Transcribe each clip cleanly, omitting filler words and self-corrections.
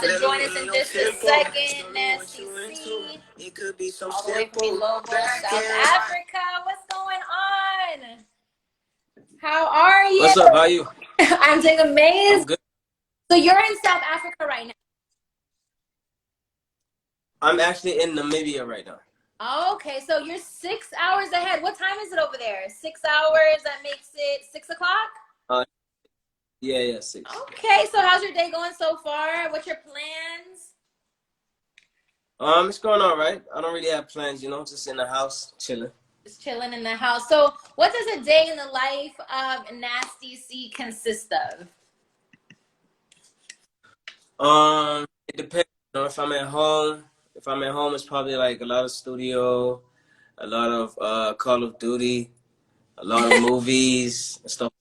To join us in just a second, Nasty C, all the way from Lobo, South Africa. What's going on? How are you? What's up? How are you? I'm doing amazing. I'm good. So you're in South Africa right now? I'm actually in Namibia right now. Okay, so you're 6 hours ahead. What time is it over there? 6 hours, that makes it 6 o'clock? Yeah, 6. Okay, so how's your day going so far? What's your plans? It's going all right. I don't really have plans, just in the house, chilling. Just chilling in the house. So what does a day in the life of Nasty C consist of? It depends. If I'm at home, it's probably like a lot of studio, a lot of Call of Duty, a lot of movies and stuff.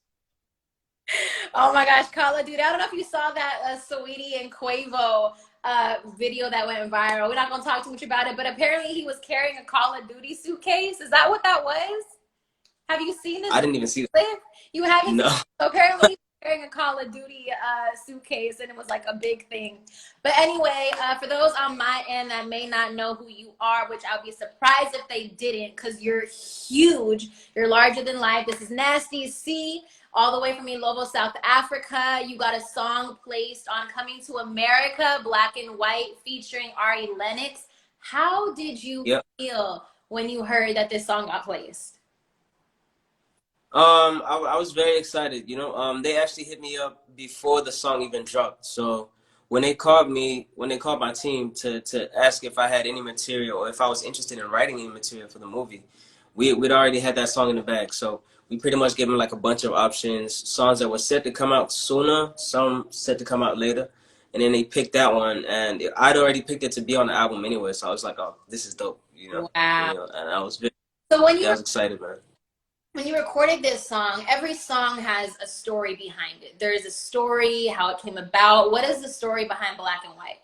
Oh my gosh, Call of Duty. I don't know if you saw that Saweetie and Quavo video that went viral. We're not going to talk too much about it, but apparently he was carrying a Call of Duty suitcase. Is that what that was? Have you seen this? I didn't even see that. You haven't? No. Apparently he was carrying a Call of Duty suitcase, and it was like a big thing. But anyway, for those on my end that may not know who you are, which I'll be surprised if they didn't, because you're huge. You're larger than life. This is Nasty C, all the way from Lobo, South Africa. You got a song placed on Coming to America, Black and White, featuring Ari Lennox. How did you feel when you heard that this song got placed? I was very excited. They actually hit me up before the song even dropped. So when they called my team to ask if I had any material or if I was interested in writing any material for the movie, we'd already had that song in the bag. So we pretty much gave them like a bunch of options, songs that were set to come out sooner, some set to come out later. And then they picked that one, and I'd already picked it to be on the album anyway. So I was like, oh, this is dope, Wow. And I was I was excited, man. When you recorded this song, every song has a story behind it. There's a story, how it came about. What is the story behind Black and White?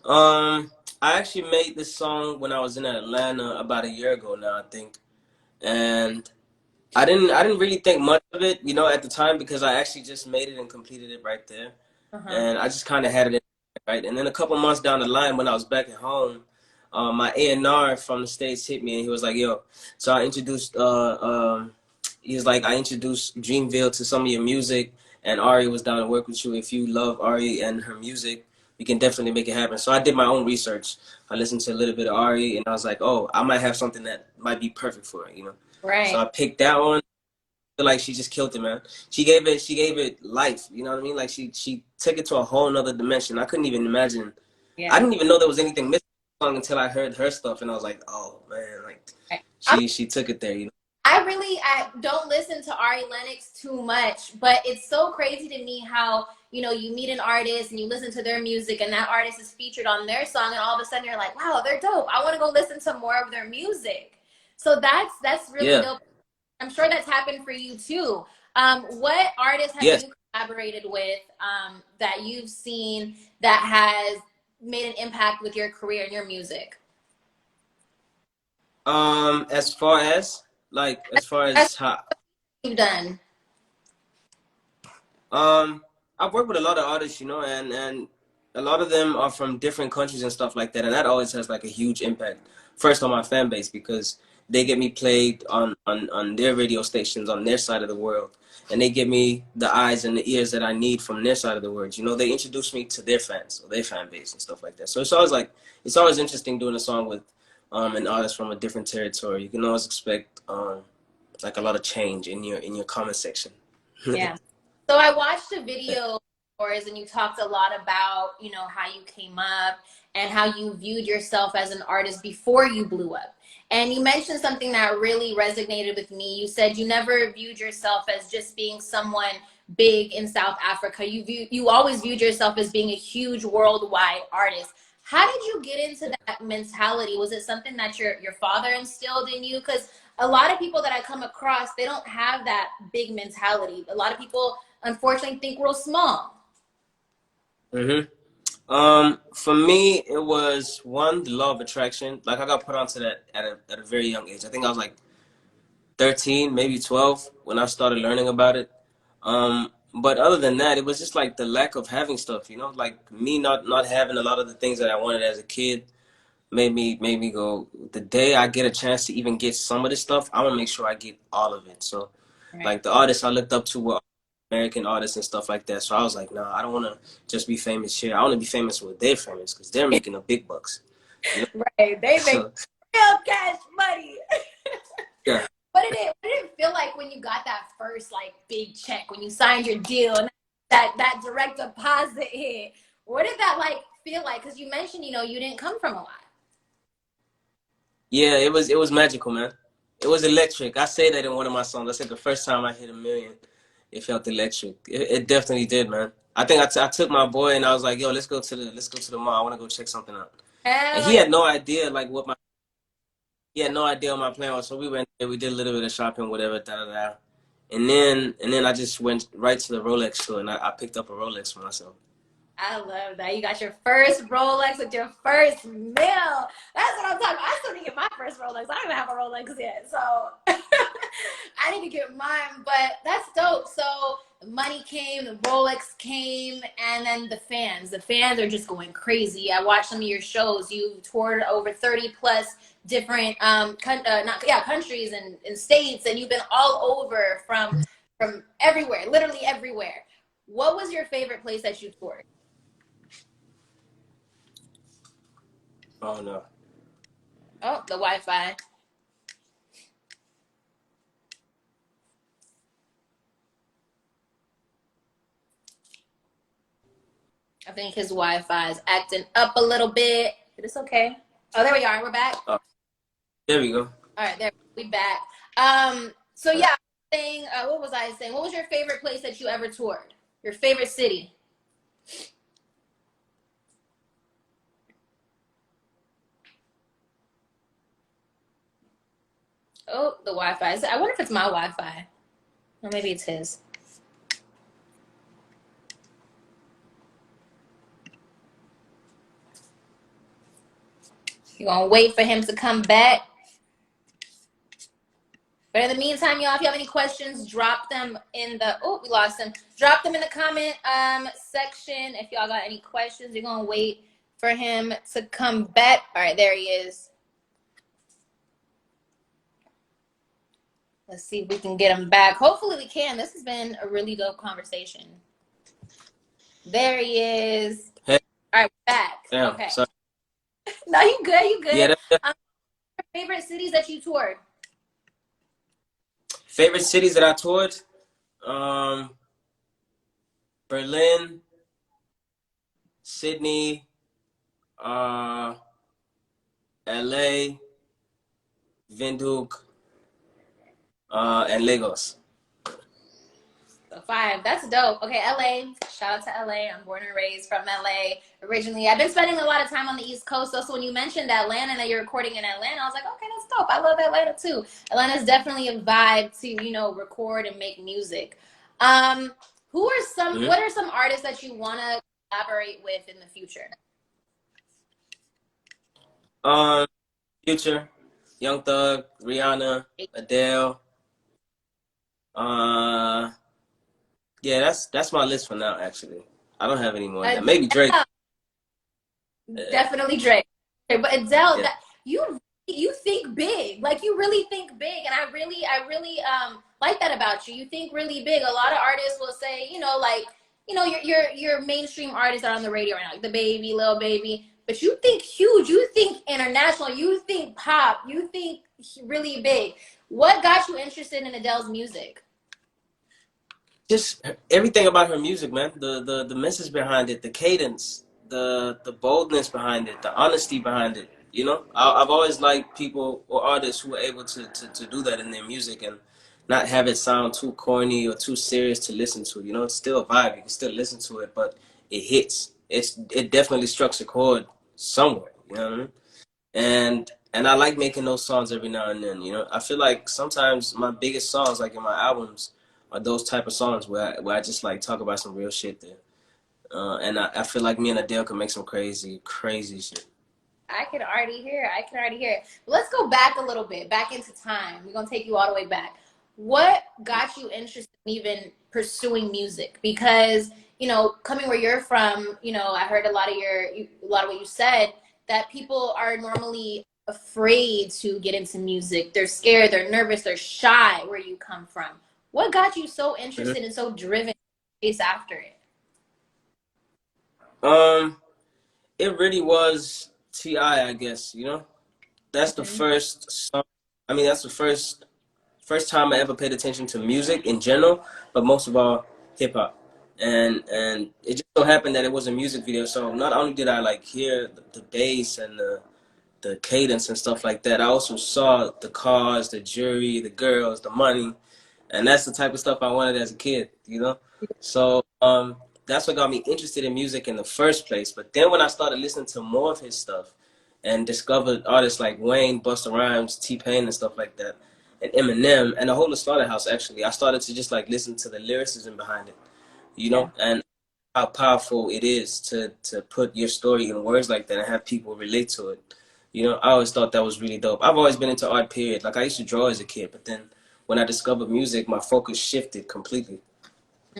I actually made this song when I was in Atlanta about a year ago now, I think. And I didn't really think much of it, at the time, because I actually just made it and completed it right there. And I just kind of had it in, right? And then a couple months down the line, when I was back at home, my A&R from the States hit me, and he was like, yo, so I introduced, he was like, I introduced Dreamville to some of your music, and Ari was down to work with you. If you love Ari and her music, we can definitely make it happen. So I did my own research. I listened to a little bit of Ari, and I was like, oh, I might have something that might be perfect for her, Right. So I picked that one. I feel like she just killed it, man. She gave it life, you know what I mean? Like she took it to a whole nother dimension. I couldn't even imagine. Yeah. I didn't even know there was anything missing until I heard her stuff, and I was like, oh man, like she took it there, I don't listen to Ari Lennox too much, but it's so crazy to me how, you meet an artist and you listen to their music and that artist is featured on their song, and all of a sudden you're like, wow, they're dope. I want to go listen to more of their music. So that's really dope. I'm sure that's happened for you too. What artists have you collaborated with that you've seen that has made an impact with your career and your music? As far as how you've done. I've worked with a lot of artists, and a lot of them are from different countries and stuff like that, and that always has like a huge impact. First on my fan base, because they get me played on their radio stations on their side of the world, and they give me the eyes and the ears that I need from their side of the world. They introduce me to their fans or their fan base and stuff like that. So it's always interesting doing a song with an artist from a different territory. You can always expect like a lot of change in your comment section. Yeah. So I watched a video of yours, and you talked a lot about, how you came up and how you viewed yourself as an artist before you blew up. And you mentioned something that really resonated with me. You said you never viewed yourself as just being someone big in South Africa. You always viewed yourself as being a huge worldwide artist. How did you get into that mentality? Was it something that your father instilled in you? Because a lot of people that I come across, they don't have that big mentality. A lot of people, unfortunately, think we're small. For me, it was the law of attraction. Like, I got put onto that at a very young age. I think I was like 13, maybe 12 when I started learning about it. But other than that, it was just like the lack of having stuff, you know, like me not having a lot of the things that I wanted as a kid made me go, the day I get a chance to even get some of this stuff, I'm gonna make sure I get all of it. So Right. like the artists I looked up to were American artists and stuff like that. So I was like, nah, I don't wanna just be famous here. I wanna be famous where they're famous because they're making the big bucks. You know? Right. They make So real cash money. yeah. What did it feel like when you got that first like big check when you signed your deal and that direct deposit hit? What did that like feel like? Because you mentioned you didn't come from a lot. Yeah, it was magical, man. It was electric. I say that in one of my songs. I said the first time I hit 1 million, it felt electric. It definitely did, man. I think I took my boy and I was like, yo, let's go to the mall. I want to go check something out. And Hell he yeah. had no idea like what my he had no idea what my plan was. So we went there, we did a little bit of shopping, whatever, da da da. And then I just went right to the Rolex store and I picked up a Rolex for myself. I love that. You got your first Rolex with your first meal. That's what I'm talking about. I still need to get my first Rolex. I don't even have a Rolex yet. So I need to get mine. But that's dope. So the money came, the Rolex came, and then the fans. The fans are just going crazy. I watched some of your shows. You toured over 30 plus different countries and states, and you've been all over from everywhere, literally everywhere. What was your favorite place that you toured? Oh no. Oh, the Wi-Fi. I think his Wi-Fi is acting up a little bit. But it's okay. Oh, there we are. We're back. Oh, there we go. All right, there we back. So All right. yeah, saying what was I saying? What was your favorite place that you ever toured? Your favorite city? Oh, the Wi-Fi. I wonder if it's my Wi-Fi. Or maybe it's his. You gonna wait for him to come back? But in the meantime, y'all, if you have any questions, drop them in the we lost him. Drop them in the comment section. If y'all got any questions, you're gonna wait for him to come back. All right, there he is. Let's see if we can get him back. Hopefully we can. This has been a really dope conversation. There he is. Hey, All right, back. damn. Okay. So No, you good, you yeah, good. Favorite cities that you toured? favorite cities that I toured. Um, Berlin, Sydney, uh, LA, Windhoek, and Lagos. So 5. That's dope. Okay, LA. Shout out to LA. I'm born and raised from LA originally. I've been spending a lot of time on the East Coast. So when you mentioned Atlanta and that you're recording in Atlanta, I was like, okay, that's dope. I love Atlanta too. Atlanta's definitely a vibe to record and make music. Um, Hmm. what are some artists that you wanna collaborate with in the future? Um, Future, Young Thug, Rihanna, Adele. Uh, yeah, that's my list for now. Actually, I don't have any more than that. Maybe Drake. Adele, definitely Drake. Okay, but Adele, Yeah, that you think big, like you really think big, and I really like that about you. You think really big. A lot of artists will say, like your mainstream artists that are on the radio right now, like the baby, Lil Baby, but you think huge, you think international, you think pop, you think really big. What got you interested in Adele's music? just everything about her music, man. The message behind it, the cadence, the boldness behind it, the honesty behind it. You know, I've always liked people or artists who are able to do that in their music and not have it sound too corny or too serious to listen to. You know, it's still a vibe. You can still listen to it, but it hits. It definitely strikes a chord somewhere. You know what I mean? And I like making those songs every now and then. You know, I feel like sometimes my biggest songs, like in my albums, are those type of songs where I just like talk about some real shit there. And I feel like me and Adele can make some crazy, crazy shit. I can already hear it. I can already hear it. Let's go back a little bit, back into time. We're gonna take you all the way back. What got you interested even pursuing music? Because, you know, coming where you're from, you know, I heard a lot of what you said, that people are normally afraid to get into music. They're scared, they're nervous, they're shy where you come from. What got you so Mhm. interested and so driven to chase after it? Um, it really was T.I., I guess, you know? That's the Mhm. first song. I mean, that's the first time I ever paid attention to music in general, but most of all, hip hop. And it just so happened that it was a music video. So not only did I like hear the bass and the cadence and stuff like that, I also saw the cars, the jewelry, the girls, the money, and that's the type of stuff I wanted as a kid, you know. So that's what got me interested in music in the first place. But then when I started listening to more of his stuff and discovered artists like Wayne, Busta Rhymes, T-Pain, and stuff like that, and Eminem, and the whole of Slaughterhouse, actually, I started to just like listen to the lyricism behind it, you Yeah. know, and how powerful it is to put your story in words like that and have people relate to it. You know, I always thought that was really dope. I've always been into art, period. Like I used to draw as a kid, but then when I discovered music, my focus shifted completely.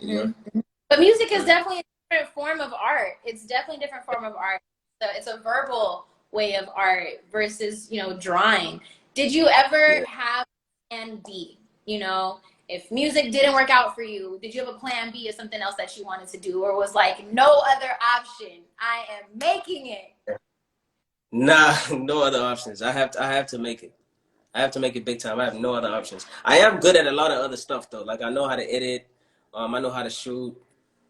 You know. Mhm. But music is Mm. definitely a different form of art. It's definitely a different form of art. So it's a verbal way of art versus, you know, drawing. Did you ever Yeah. have plan B? You know, if music didn't work out for you, did you have a plan B or something else that you wanted to do, or was like no other option? I am making it. Nah, no other options. I have to make it. I have to make it big time. I have no other options. I am good at a lot of other stuff though. Like I know how to edit. I know how to shoot.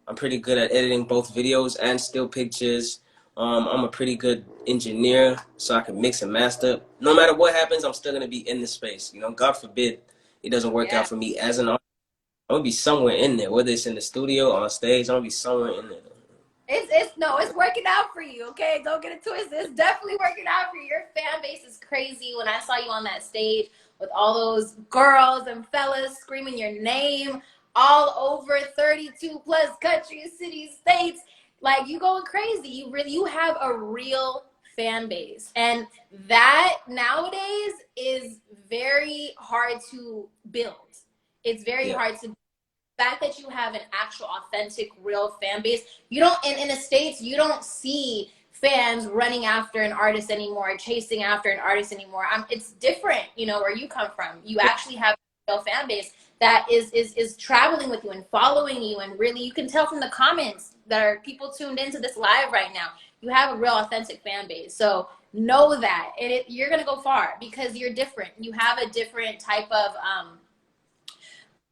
I'm pretty good at editing both videos and still pictures. I'm a pretty good engineer, so I can mix and master. No matter what happens, I'm still gonna be in the space. You know, God forbid it doesn't work Yeah. out for me as an artist. I'm gonna be somewhere in there, whether it's in the studio or on stage. I'm gonna be somewhere in there. It's no, it's working out for you. Okay, don't get it twisted. It's definitely working out for you. Your fan base is crazy. When I saw you on that stage with all those girls and fellas screaming your name all over 32 plus countries, cities, states, like you going crazy. You have a real fan base, and that nowadays is very hard to build. It's very Yeah. hard to fact that you have an actual authentic real fan base. You don't in the States, you don't see fans running after an artist anymore, chasing after an artist anymore. It's different, you know, where you come from. You actually have a real fan base that is traveling with you and following you, and really you can tell from the comments that are people tuned into this live right now. You have a real authentic fan base. So know that you're gonna go far because you're different. You have a different type of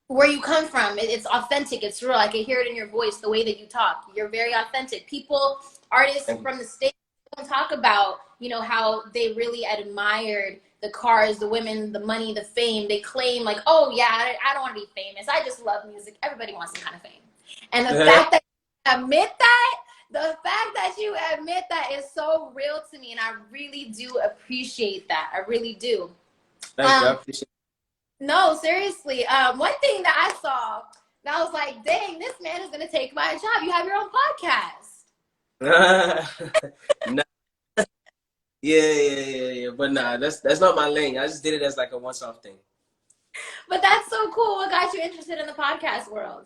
where you come from. It's authentic, it's real. I can hear it in your voice, the way that you talk. You're very authentic. People, artists from the States don't talk about, you know, how they really admired the cars, the women, the money, the fame. They claim like, oh yeah, I don't want to be famous, I just love music. Everybody wants some kind of fame. And the fact that you admit that, is so real to me, and I really do appreciate that. I really do. Thank you. I um appreciate no, seriously. One thing that I saw, that I was like, dang, this man is gonna take my job. You have your own podcast. it. Nah, yeah. But nah, that's not my lane. I just did it as like a once-off thing. But that's so cool. What got you interested in the podcast world?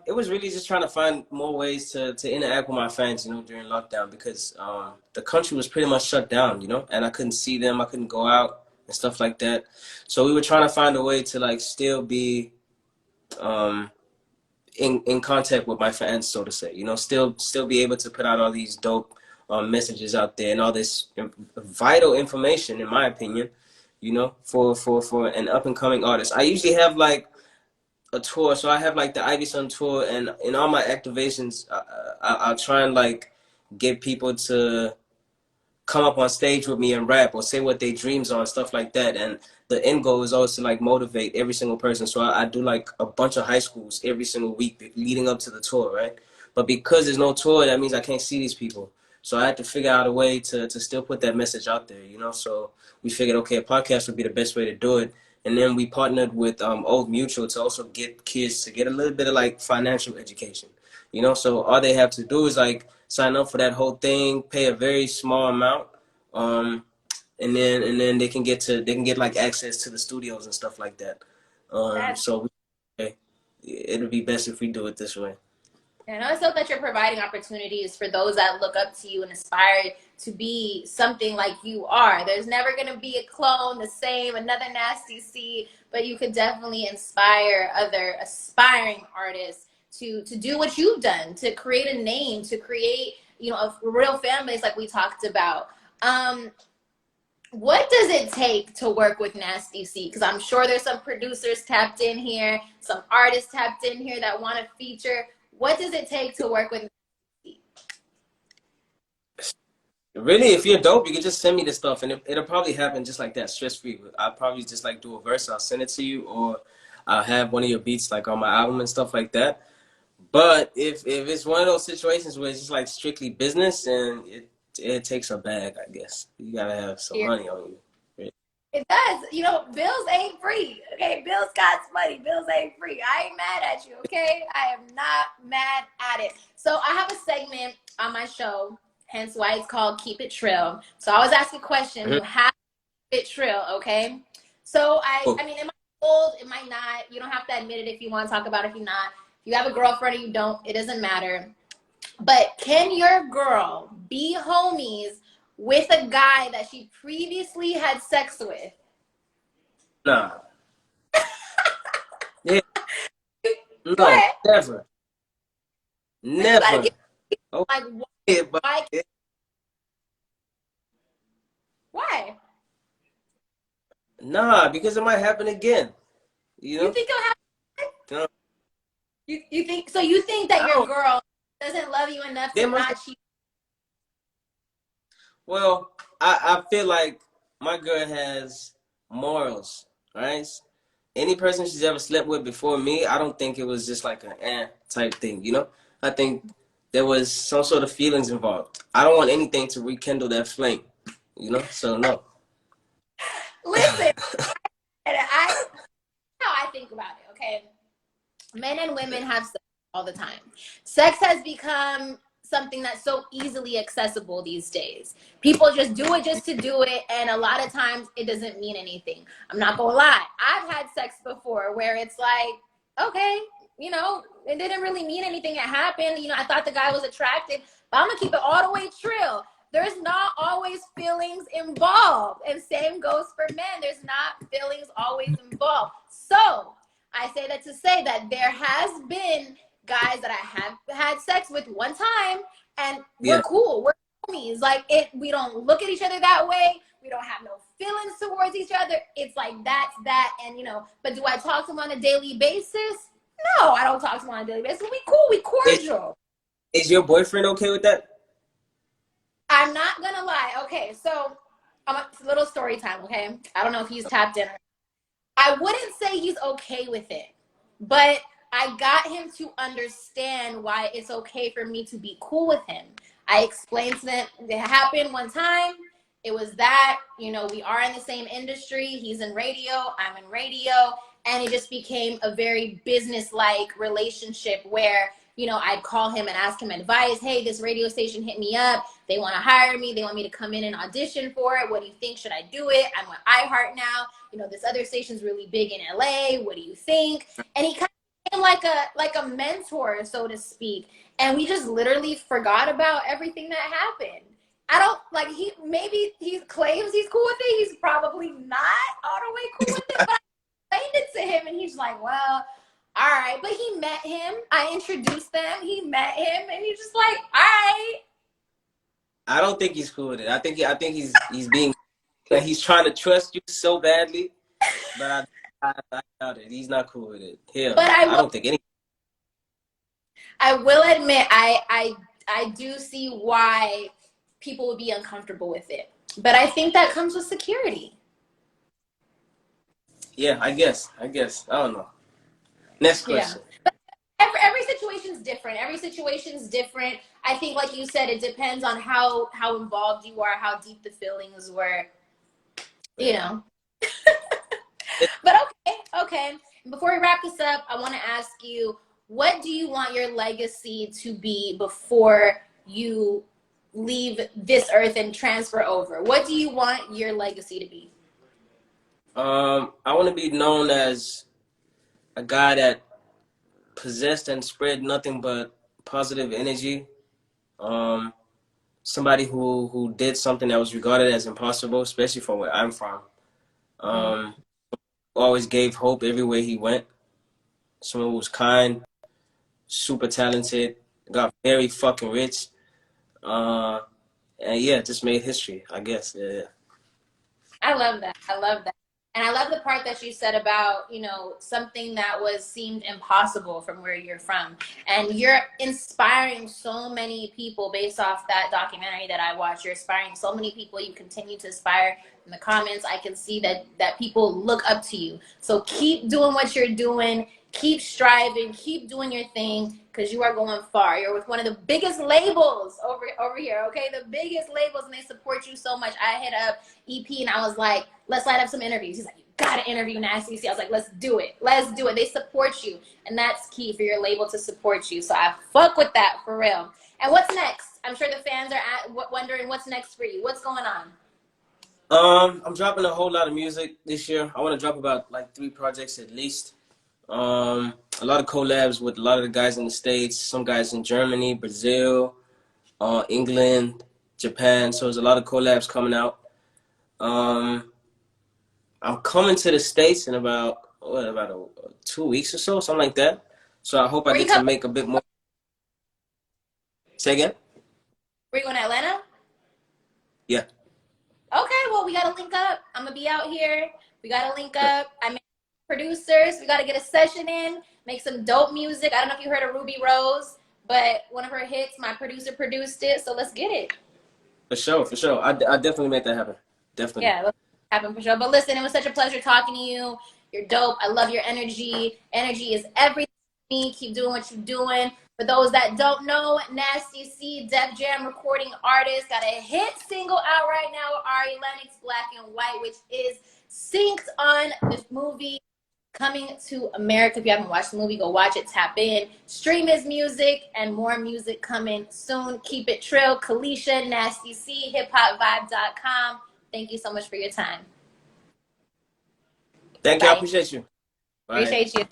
It was really just trying to find more ways to interact with my fans, you know, during lockdown because the country was pretty much shut down, you know, and I couldn't see them, I couldn't go out and stuff like that. So we were trying to find a way to like still be um in contact with my fans, so to say, you know, still be able to put out all these dope messages out there and all this vital information, in my opinion, you know, for an up and coming artist. I usually have like a tour. So I have like the Ivy Sun tour, and in all my activations, I'll try and like get people to come up on stage with me and rap or say what their dreams are and stuff like that. And the end goal is always to like motivate every single person. So I do like a bunch of high schools every single week leading up to the tour, right? But because there's no tour, that means I can't see these people. So I had to figure out a way to still put that message out there, you know? So we figured, okay, a podcast would be the best way to do it. And then we partnered with Old Mutual to also get kids to get a little bit of like financial education, you know? So all they have to do is like sign up for that whole thing, pay a very small amount, um, and then they can get like access to the studios and stuff like that. That's So it'll be best if we do it this way. And I also that you're providing opportunities for those that look up to you and aspire to be something like you are. There's never going to be a clone, the same, another Nasty C, but you could definitely inspire other aspiring artists to do what you've done, to create a name, to create, you know, a real fan base like we talked about. What does it take to work with Nasty C? Because I'm sure there's some producers tapped in here, some artists tapped in here that want to feature. What does it take to work with Nasty C? Really, if you're dope, you can just send me the stuff, and it'll probably happen just like that, stress free. I'll probably just like do a verse, I'll send it to you, or I'll have one of your beats like on my album and stuff like that. But if it's one of those situations where it's just like strictly business, and it takes a bag, I guess. You gotta have some money on you. It does. You know, bills ain't free. Okay, bills cost money. Bills ain't free. I ain't mad at you, okay? I am not mad at it. So I have a segment on my show, hence why it's called Keep It Trill. So I always ask a question. You have to keep it trill, okay? So I mean, it might be old, it might not. You don't have to admit it if you want to talk about it, if you're not. If you have a girlfriend or you don't, it doesn't matter. But can your girl be homies with a guy that she previously had sex with? Nah. Yeah. Go No, ahead. never. Never. Like, Okay, but why? Why? nah, because it might happen again. You You know? think it'll happen? No. You think so? You think that I your don't, girl doesn't love you enough to there must not cheat? Well, I feel like my girl has morals, right? Any person she's ever slept with before me, I don't think it was just like an type thing, you know? I think there was some sort of feelings involved. I don't want anything to rekindle that flame, you know? So no. Listen, and how I think about it. Okay, men and women have sex all the time. Sex has become something that's so easily accessible these days. People just do it just to do it, and a lot of times it doesn't mean anything. I'm not gonna lie. I've had sex before where it's like, okay, you know, it didn't really mean anything. It happened. You know, I thought the guy was attractive, but I'm gonna keep it all the way trill. There's not always feelings involved. And same goes for men. There's not feelings always involved. So I say that to say that there has been guys that I have had sex with one time, and we're Yeah. cool. We're homies. Like it, we don't look at each other that way. We don't have no feelings towards each other. It's like that's that, and you know. But do I talk to him on a daily basis? No, I don't talk to him on a daily basis. We cool. We cordial. Is your boyfriend okay with that? I'm not gonna lie. Okay, so it's a little story time. Okay, I don't know if he's tapped in. I wouldn't say he's okay with it, but I got him to understand why it's okay for me to be cool with him. I explained to them it happened one time. It was that, you know, we are in the same industry. He's in radio, I'm in radio, and it just became a very business-like relationship where, you know, I'd call him and ask him advice. Hey, this radio station hit me up. They want to hire me. They want me to come in and audition for it. What do you think? Should I do it? I'm with iHeart now. You know, this other station's really big in LA. What do you think? And he kind of became like a mentor, so to speak. And we just literally forgot about everything that happened. I don't like he claims he's cool with it. He's probably not all the way cool with it, but I explained it to him and he's like, well, all right. But he met him. I introduced them. He met him and he's just like, all right. I don't think he's cool with it. I think he's being he's trying to trust you so badly, but I doubt it. He's not cool with it. Hell, But I don't think any. I will admit I do see why people would be uncomfortable with it. But I think that comes with security. Yeah, I guess. I don't know. Next question. Yeah. Every situation's different. Every situation's different. I think, like you said, it depends on how involved you are, how deep the feelings were, you know. But okay. Before we wrap this up, I want to ask you, what do you want your legacy to be before you leave this earth and transfer over? What do you want your legacy to be? I want to be known as a guy that possessed and spread nothing but positive energy. Um, Somebody who did something that was regarded as impossible, especially from where I'm from. Mm. Um, Always gave hope everywhere he went. Someone who was kind, super talented, got very fucking rich. Uh, and yeah, just made history, I guess. Yeah. I love that. I love that. And I love the part that you said about, something that was seemed impossible from where you're from. And you're inspiring so many people based off that documentary that I watched. You're inspiring so many people. You continue to inspire in the comments. I can see that people look up to you. So keep doing what you're doing. Keep striving. Keep doing your thing because you are going far. You're with one of the biggest labels over here, okay? The biggest labels, and they support you so much. I hit up EP and I was like, let's light up some interviews. He's like, you gotta interview Nasty C. I was like, let's do it. Let's do it. They support you. And that's key for your label to support you. So I fuck with that for real. And what's next? I'm sure the fans are wondering what's next for you. What's going on? I'm dropping a whole lot of music this year. I want to drop about like 3 projects at least. A lot of collabs with a lot of the guys in the States, some guys in Germany, Brazil, England, Japan. So there's a lot of collabs coming out. I'm coming to the States in about 2 weeks or so, something like that. So I hope I Where you get to coming? make a bit more. Say again? Where you going to Atlanta? Yeah. Okay, well, we got to link up. I'm going to be out here. We got to link up. I mean, producers, we got to get a session in, make some dope music. I don't know if you heard of Ruby Rose, but one of her hits, my producer produced it. So let's get it. For sure, for sure. I definitely make that happen. Definitely. Yeah, let's happen for sure. But listen, it was such a pleasure talking to you. You're dope. I love your energy. Energy is everything to me. Keep doing what you're doing. For those that don't know, Nasty C, Def Jam recording artist, got a hit single out right now with Ari Lennox, Black and White, which is synced on this movie Coming to America. If you haven't watched the movie, go watch it, tap in. Stream his music and more music coming soon. Keep it trill. KALISHA, Nasty C, hiphopvibe.com. Thank you so much for your time. Thank you. I Bye. appreciate you. Bye. Appreciate you.